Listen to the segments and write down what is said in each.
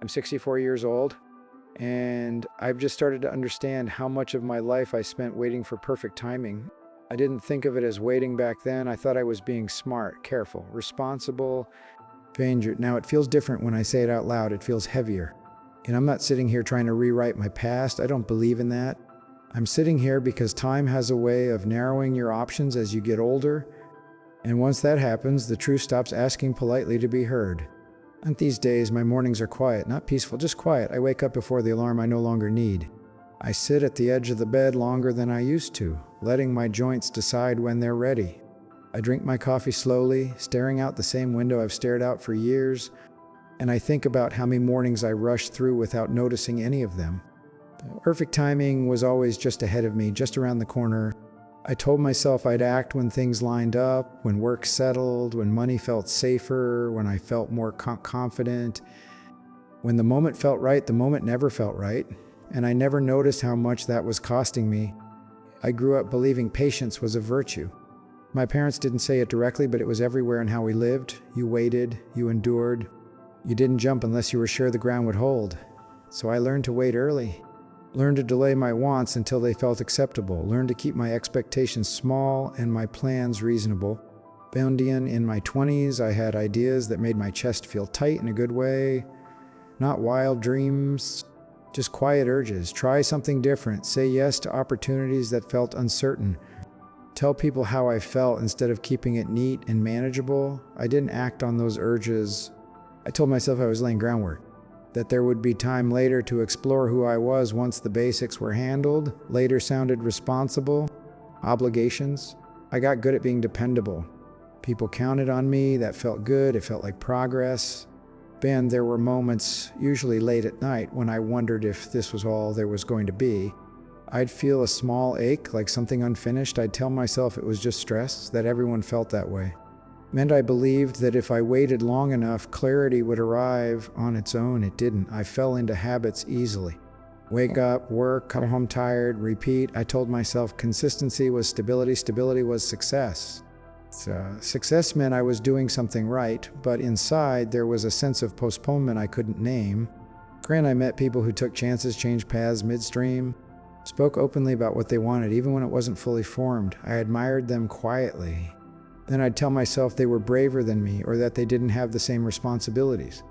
I'm 64 years old, and I've just started to understand how much of my life I spent waiting for perfect timing. I didn't think of it as waiting back then. I thought I was being smart, careful, responsible, danger. Now it feels different when I say it out loud. It feels heavier. And I'm not sitting here trying to rewrite my past. I don't believe in that. I'm sitting here because time has a way of narrowing your options as you get older. And once that happens, the truth stops asking politely to be heard. And these days, my mornings are quiet, not peaceful, just quiet. I wake up before the alarm I no longer need. I sit at the edge of the bed longer than I used to, letting my joints decide when they're ready. I drink my coffee slowly, staring out the same window I've stared out for years, and I think about how many mornings I rushed through without noticing any of them. Perfect timing was always just ahead of me, just around the corner. I told myself I'd act when things lined up, when work settled, when money felt safer, when I felt more confident. When the moment felt right, the moment never felt right, and I never noticed how much that was costing me. I grew up believing patience was a virtue. My parents didn't say it directly, but it was everywhere in how we lived. You waited, you endured. You didn't jump unless you were sure the ground would hold. So I learned to wait early. Learned to delay my wants until they felt acceptable. Learned to keep my expectations small and my plans reasonable. Boundian in my 20s, I had ideas that made my chest feel tight in a good way. Not wild dreams, just quiet urges. Try something different. Say yes to opportunities that felt uncertain. Tell people how I felt instead of keeping it neat and manageable. I didn't act on those urges. I told myself I was laying groundwork, that there would be time later to explore who I was once the basics were handled. Later sounded responsible. Obligations. I got good at being dependable. People counted on me. That felt good. It felt like progress. Then there were moments, usually late at night, when I wondered if this was all there was going to be. I'd feel a small ache, like something unfinished. I'd tell myself it was just stress, that everyone felt that way. Meant I believed that if I waited long enough, clarity would arrive on its own. It didn't. I fell into habits easily. Wake up, work, come home tired, repeat. I told myself consistency was stability, stability was success. Success meant I was doing something right, but inside there was a sense of postponement I couldn't name. Granted, I met people who took chances, changed paths midstream, spoke openly about what they wanted, even when it wasn't fully formed. I admired them quietly. Then I'd tell myself they were braver than me or that they didn't have the same responsibilities.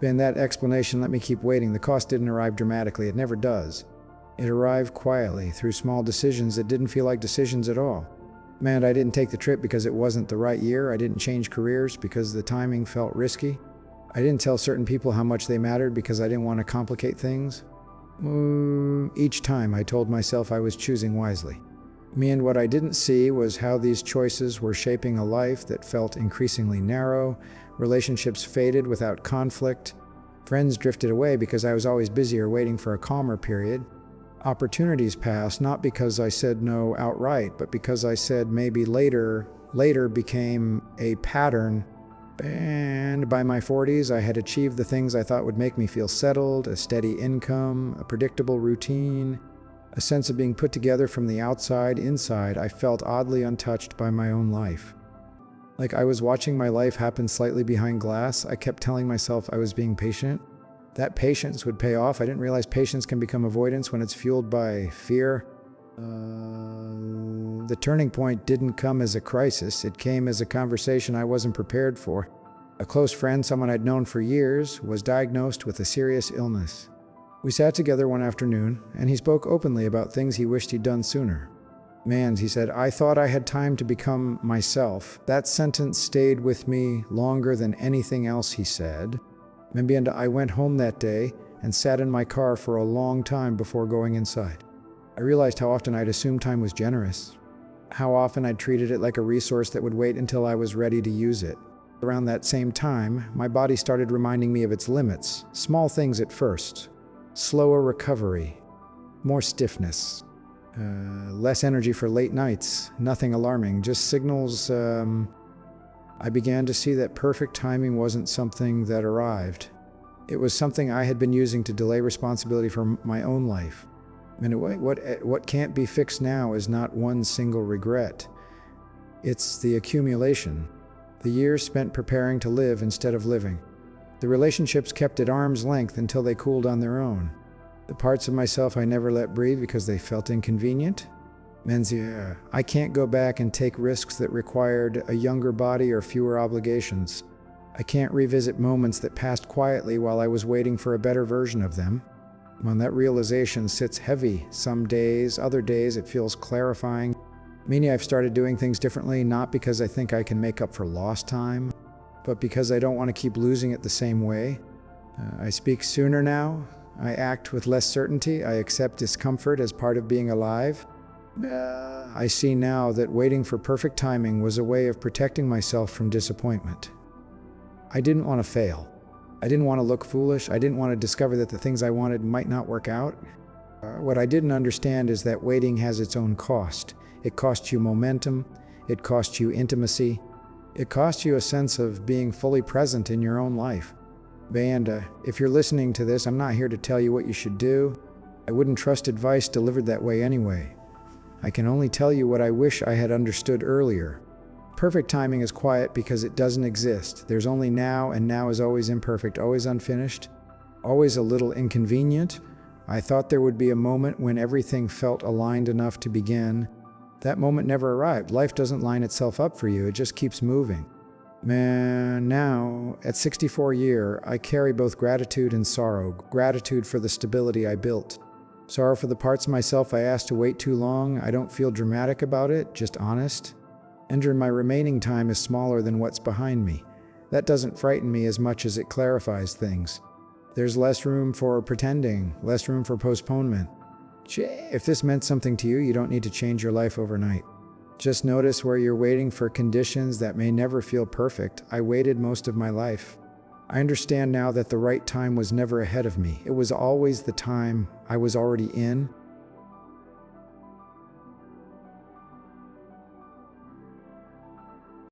And that explanation let me keep waiting. The cost didn't arrive dramatically. It never does. It arrived quietly through small decisions that didn't feel like decisions at all. Man, I didn't take the trip because it wasn't the right year. I didn't change careers because the timing felt risky. I didn't tell certain people how much they mattered because I didn't want to complicate things. Each time I told myself I was choosing wisely. And what I didn't see was how these choices were shaping a life that felt increasingly narrow. Relationships faded without conflict. Friends drifted away because I was always busy or waiting for a calmer period. Opportunities passed, not because I said no outright, but because I said maybe later. Later became a pattern. And by my 40s, I had achieved the things I thought would make me feel settled, a steady income, a predictable routine, a sense of being put together from the outside. Inside, I felt oddly untouched by my own life. Like I was watching my life happen slightly behind glass. I kept telling myself I was being patient. That patience would pay off. I didn't realize patience can become avoidance when it's fueled by fear. The turning point didn't come as a crisis. It came as a conversation I wasn't prepared for. A close friend, someone I'd known for years, was diagnosed with a serious illness. We sat together one afternoon, and he spoke openly about things he wished he'd done sooner. Man, he said, I thought I had time to become myself. That sentence stayed with me longer than anything else he said. And I went home that day and sat in my car for a long time before going inside. I realized how often I'd assumed time was generous, how often I'd treated it like a resource that would wait until I was ready to use it. Around that same time, my body started reminding me of its limits, small things at first. Slower recovery, more stiffness, less energy for late nights, nothing alarming, just signals. I began to see that perfect timing wasn't something that arrived. It was something I had been using to delay responsibility for my own life. And what can't be fixed now is not one single regret. It's the accumulation, the years spent preparing to live instead of living. The relationships kept at arm's length until they cooled on their own. The parts of myself I never let breathe because they felt inconvenient. Menzia, I can't go back and take risks that required a younger body or fewer obligations. I can't revisit moments that passed quietly while I was waiting for a better version of them. When that realization sits heavy some days, other days it feels clarifying. Meaning I've started doing things differently, not because I think I can make up for lost time, but because I don't want to keep losing it the same way. I speak sooner now. I act with less certainty. I accept discomfort as part of being alive. I see now that waiting for perfect timing was a way of protecting myself from disappointment. I didn't want to fail. I didn't want to look foolish. I didn't want to discover that the things I wanted might not work out. What I didn't understand is that waiting has its own cost. It costs you momentum. It costs you intimacy. It costs you a sense of being fully present in your own life. Banda, if you're listening to this, I'm not here to tell you what you should do. I wouldn't trust advice delivered that way anyway. I can only tell you what I wish I had understood earlier. Perfect timing is quiet because it doesn't exist. There's only now, and now is always imperfect, always unfinished, always a little inconvenient. I thought there would be a moment when everything felt aligned enough to begin. That moment never arrived. Life doesn't line itself up for you, it just keeps moving. Man, now, at 64 years, I carry both gratitude and sorrow. Gratitude for the stability I built. Sorrow for the parts of myself I asked to wait too long. I don't feel dramatic about it, just honest. And my remaining time is smaller than what's behind me. That doesn't frighten me as much as it clarifies things. There's less room for pretending, less room for postponement. If this meant something to you, you don't need to change your life overnight. Just notice where you're waiting for conditions that may never feel perfect. I waited most of my life. I understand now that the right time was never ahead of me. It was always the time I was already in.